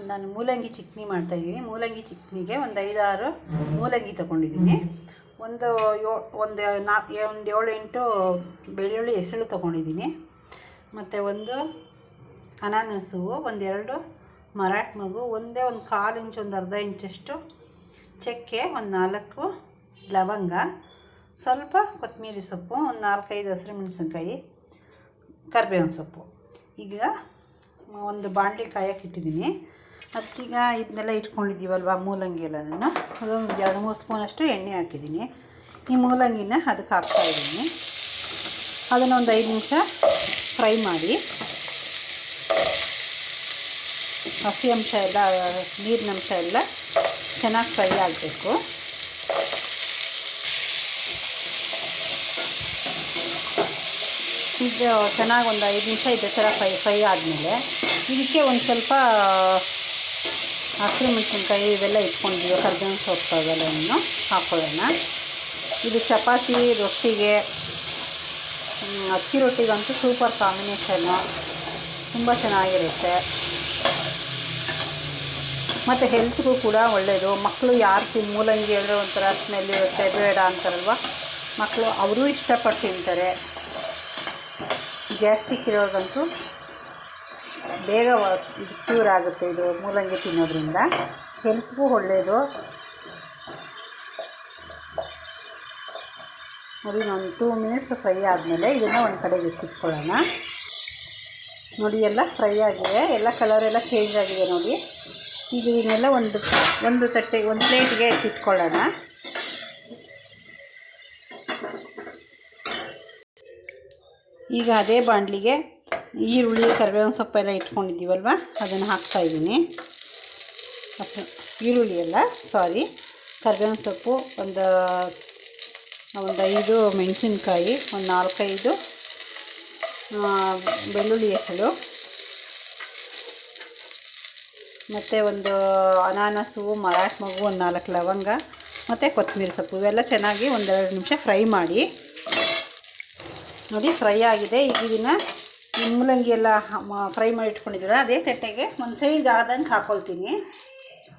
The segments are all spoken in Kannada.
ನಾನು ಮೂಲಂಗಿ ಚಟ್ನಿ ಮಾಡ್ತಾಯಿದ್ದೀನಿ. ಮೂಲಂಗಿ ಚಟ್ನಿಗೆ ಒಂದು 5-6 ಮೂಲಂಗಿ ತೊಗೊಂಡಿದ್ದೀನಿ. ಒಂದು 7-8 ಬೆಳ್ಳುಳ್ಳಿ ಹೆಸಳು ತೊಗೊಂಡಿದ್ದೀನಿ. ಮತ್ತು ಒಂದು ಅನಾನಸು, ಒಂದೆರಡು ಮರಾಠ ಮಗು, ಒಂದು 1/4 ಇಂಚ್, ಒಂದು ಅರ್ಧ ಇಂಚಷ್ಟು ಚಕ್ಕೆ, ಒಂದು 4 ಲವಂಗ, ಸ್ವಲ್ಪ ಕೊತ್ತಂಬರಿ ಸೊಪ್ಪು, ಒಂದು 4-5 ಹಸಿರು ಮೆಣಸಿನ್ಕಾಯಿ, ಕರಿಬೇವಿನ ಸೊಪ್ಪು. ಈಗ ಒಂದು ಬಾಣಲಿ ಕಾಯಕ್ಕೆ ಇಟ್ಟಿದ್ದೀನಿ. ಅದಕ್ಕೀಗ ಇದನ್ನೆಲ್ಲ ಇಟ್ಕೊಂಡಿದ್ದೀವಲ್ವ ಮೂಲಂಗಿ ಎಲ್ಲನೂ, ಅದೊಂದು 2-3 ಸ್ಪೂನಷ್ಟು ಎಣ್ಣೆ ಹಾಕಿದ್ದೀನಿ. ಈ ಮೂಲಂಗಿನ ಅದಕ್ಕೆ ಹಾಕ್ತಾಯಿದ್ದೀನಿ. ಅದನ್ನೊಂದು 5 ನಿಮಿಷ ಫ್ರೈ ಮಾಡಿ, ಹಸಿ ಅಂಶ ಎಲ್ಲ, ನೀರಿನಂಶ ಎಲ್ಲ ಚೆನ್ನಾಗಿ ಫ್ರೈ ಆಗಬೇಕು. ಈಗ ಚೆನ್ನಾಗಿ ಒಂದು 5 ನಿಮಿಷ ಇದೇ ಥರ ಫ್ರೈ ಆದಮೇಲೆ ಇದಕ್ಕೆ ಒಂದು ಸ್ವಲ್ಪ ಹಸಿರು ಮೆಣಸಿನ್ಕಾಯಿ ಇವೆಲ್ಲ ಇಟ್ಕೊಂಡಿದ್ದೀವಿ, ಕರಿಬೇವಿನ ಸೊಪ್ಪು ಅವೆಲ್ಲವನ್ನು ಹಾಕ್ಕೊಳ್ಳೋಣ. ಇದು ಚಪಾತಿ, ರೊಟ್ಟಿಗೆ, ಅಕ್ಕಿ ರೊಟ್ಟಿಗಂತೂ ಸೂಪರ್ ಕಾಂಬಿನೇಷನ್ನು, ತುಂಬ ಚೆನ್ನಾಗಿರುತ್ತೆ. ಮತ್ತು ಹೆಲ್ತ್ಗೂ ಕೂಡ ಒಳ್ಳೆಯದು. ಮಕ್ಕಳು ಯಾರು ಮೂಲಂಗಿ ಅಂದರೆ ಒಂಥರ ಸ್ಮೆಲ್ ಇರುತ್ತೆ, ಬೇಡ ಅಂತಾರಲ್ವ ಮಕ್ಕಳು, ಅವರೂ ಇಷ್ಟಪಟ್ಟು ತಿಂತಾರೆ. ಗ್ಯಾಸ್ಟ್ರಿಕ್ ಇರೋದಂತೂ ಬೇಗ ಇದು ಕ್ಯೂರ್ ಆಗುತ್ತೆ. ಇದು ಮೂಲಂಗಿ ತಿನ್ನೋದ್ರಿಂದ ಹೆಲ್ತ್ಗೂ ಒಳ್ಳೆಯದು. ನೋಡಿ, ಒಂದು 2 ಮಿನಿಟ್ಸ್ ಫ್ರೈ ಆದಮೇಲೆ ಇದನ್ನು ಒಂದು ಕಡೆಗೆ ಎತ್ತಿಟ್ಕೊಳ್ಳೋಣ. ನೋಡಿ, ಎಲ್ಲ ಫ್ರೈ ಆಗಿದೆ, ಎಲ್ಲ ಕಲರೆಲ್ಲ ಚೇಂಜ್ ಆಗಿದೆ ನೋಡಿ. ಈಗ ಇದನ್ನೆಲ್ಲ ಒಂದು ಪ್ಲೇಟ್ಗೆ ಎತ್ತಿಟ್ಕೊಳ್ಳೋಣ. ಈಗ ಅದೇ ಬಾಣಲಿಗೆ ಈರುಳ್ಳಿ, ಕರಿಬೇವಿನ ಸೊಪ್ಪೆಲ್ಲ ಇಟ್ಕೊಂಡಿದ್ದೀವಲ್ವ, ಅದನ್ನು ಹಾಕ್ತಾಯಿದ್ದೀನಿ. ಕರಿಬೇವಿನ ಸೊಪ್ಪು, ಒಂದು 5 ಮೆಣಸಿನ್ಕಾಯಿ, ಒಂದು 4-5 ಬೆಳ್ಳುಳ್ಳಿ ಹೆಸಳು, ಮತ್ತು ಒಂದು ಅನಾನಸು, ಮರಾಠ ಮಗು, ಒಂದು 4 ಲವಂಗ, ಮತ್ತು ಕೊತ್ತಂಬರಿ ಸೊಪ್ಪು, ಇವೆಲ್ಲ ಚೆನ್ನಾಗಿ 1-2 ನಿಮಿಷ ಫ್ರೈ ಮಾಡಿ. ನೋಡಿ, ಫ್ರೈ ಆಗಿದೆ. ಈಗ ಇದನ್ನು ಮೂಲಂಗಿ ಎಲ್ಲ ಫ್ರೈ ಮಾಡಿ ಇಟ್ಕೊಂಡಿದ್ದೀರ ಅದೇ ತಟ್ಟೆಗೆ ಒಂದು ಸೈಡ್ ಆದಂಗೆ ಹಾಕ್ಕೊಳ್ತೀನಿ.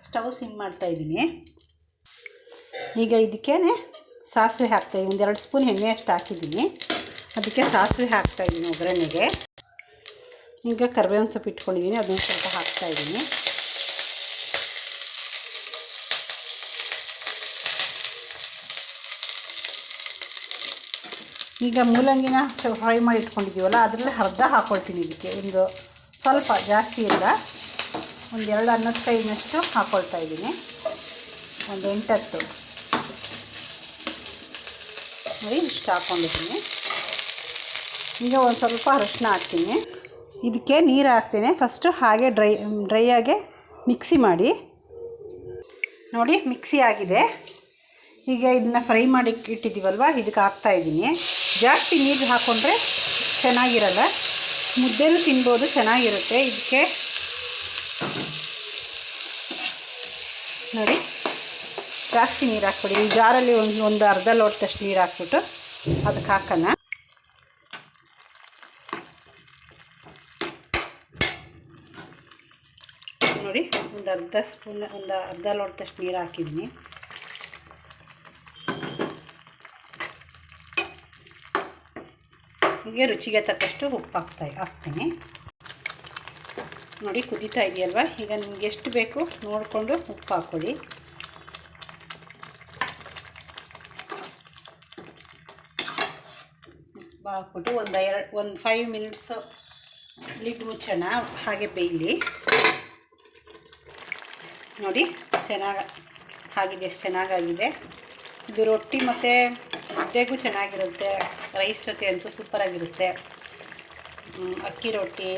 ಸ್ಟವ್ ಸಿಮ್ ಮಾಡ್ತಾಯಿದ್ದೀನಿ. ಈಗ ಇದಕ್ಕೇ ಸಾಸಿವೆ ಹಾಕ್ತಾಯಿದ್ದೀನಿ. 1-2 ಸ್ಪೂನ್ ಎಣ್ಣೆ ಅಷ್ಟು ಹಾಕಿದ್ದೀನಿ. ಅದಕ್ಕೆ ಸಾಸಿವೆ ಹಾಕ್ತಾಯಿದ್ದೀನಿ ಒಗ್ಗರಣೆಗೆ. ಈಗ ಕರಿಬೇವಿನ ಸೊಪ್ಪು ಇಟ್ಕೊಂಡಿದ್ದೀನಿ, ಅದನ್ನು ಸ್ವಲ್ಪ ಹಾಕ್ತಾಯಿದ್ದೀನಿ. ಈಗ ಮೂಲಂಗಿನ ಫ್ರೈ ಮಾಡಿ ಇಟ್ಕೊಂಡಿದ್ದೀವಲ್ಲ, ಅದರಲ್ಲಿ ಅರ್ಧ ಹಾಕ್ಕೊಳ್ತೀನಿ. ಇದಕ್ಕೆ ಒಂದು ಸ್ವಲ್ಪ, ಜಾಸ್ತಿ ಇಲ್ಲ, ಒಂದು 2 ಅನ್ನದ ಕೈನಷ್ಟು ಹಾಕ್ಕೊಳ್ತಾ ಇದ್ದೀನಿ. ಒಂದು 8-10 ನೋಡಿ, ಇಷ್ಟು ಹಾಕ್ಕೊಂಡಿದ್ದೀನಿ. ಈಗ ಒಂದು ಸ್ವಲ್ಪ ಅರಿಶಿನ ಹಾಕ್ತೀನಿ. ಇದಕ್ಕೆ ನೀರು ಹಾಕ್ತೇನೆ. ಫಸ್ಟು ಹಾಗೆ ಡ್ರೈಯಾಗೆ ಮಿಕ್ಸಿ ಮಾಡಿ. ನೋಡಿ, ಮಿಕ್ಸಿ ಆಗಿದೆ. ಈಗ ಇದನ್ನ ಫ್ರೈ ಮಾಡಿ ಇಟ್ಟಿದ್ದೀವಲ್ವ, ಇದಕ್ಕೆ ಹಾಕ್ತಾಯಿದ್ದೀನಿ. ಜಾಸ್ತಿ ನೀರು ಹಾಕ್ಕೊಂಡ್ರೆ ಚೆನ್ನಾಗಿರಲ್ಲ, ಮುದ್ದೆನೂ ತಿನ್ಬೋದು, ಚೆನ್ನಾಗಿರುತ್ತೆ. ಇದಕ್ಕೆ ನೋಡಿ, ಜಾಸ್ತಿ ನೀರು ಹಾಕ್ಬಿಡಿ. ಈ ಜಾರಲ್ಲಿ ಒಂದು ಅರ್ಧ ಲೋಟದಷ್ಟು ನೀರು ಹಾಕ್ಬಿಟ್ಟು ಅದಕ್ಕೆ ಹಾಕೋಣ. ನೋಡಿ, ಒಂದು ಅರ್ಧ ಲೋಟದಷ್ಟು ನೀರು ಹಾಕಿದ್ದೀನಿ. ಹೀಗೆ ರುಚಿಗೆ ತಕ್ಕಷ್ಟು ಉಪ್ಪು ಹಾಕ್ತೀನಿ. ನೋಡಿ, ಕುದೀತಾ ಇದೆಯಲ್ವ. ಈಗ ನಿಮ್ಗೆ ಎಷ್ಟು ಬೇಕು ನೋಡಿಕೊಂಡು ಉಪ್ಪು ಹಾಕ್ಕೊಳ್ಳಿ. ಉಪ್ಪು ಹಾಕ್ಬಿಟ್ಟು ಒಂದು 5 ಮಿನಿಟ್ಸು ಲಿಡ್ ಮುಚ್ಚೋಣ, ಹಾಗೆ ಬೇಯಲಿ. ನೋಡಿ, ಆಗಿದೆ, ಎಷ್ಟು ಚೆನ್ನಾಗಾಗಿದೆ. ಇದು ರೊಟ್ಟಿ ಮತ್ತು ಮುದ್ದೆಗೂ ಚೆನ್ನಾಗಿರುತ್ತೆ, ರೈಸ್ ಜೊತೆ ಅಂತೂ ಸೂಪರಾಗಿರುತ್ತೆ. ಅಕ್ಕಿ ರೊಟ್ಟಿ,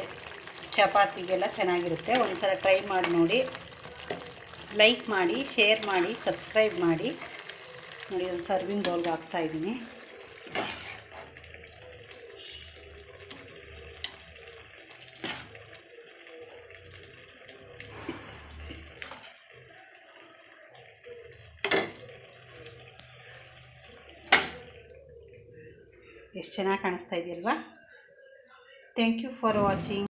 ಚಪಾತಿಗೆಲ್ಲ ಚೆನ್ನಾಗಿರುತ್ತೆ. ಒಂದು ಸಲ ಟ್ರೈ ಮಾಡಿ ನೋಡಿ. ಲೈಕ್ ಮಾಡಿ, ಶೇರ್ ಮಾಡಿ, ಸಬ್ಸ್ಕ್ರೈಬ್ ಮಾಡಿ. ನೋಡಿ, ಒಂದು ಸರ್ವಿಂಗ್ ಬೌಲ್ಗೆ ಹಾಕ್ತಾಯಿದ್ದೀನಿ. ಎಷ್ಟು ಚೆನ್ನಾಗಿ ಕಾಣಿಸ್ತಾ ಇದೆಯಲ್ವಾ. Thank you for watching.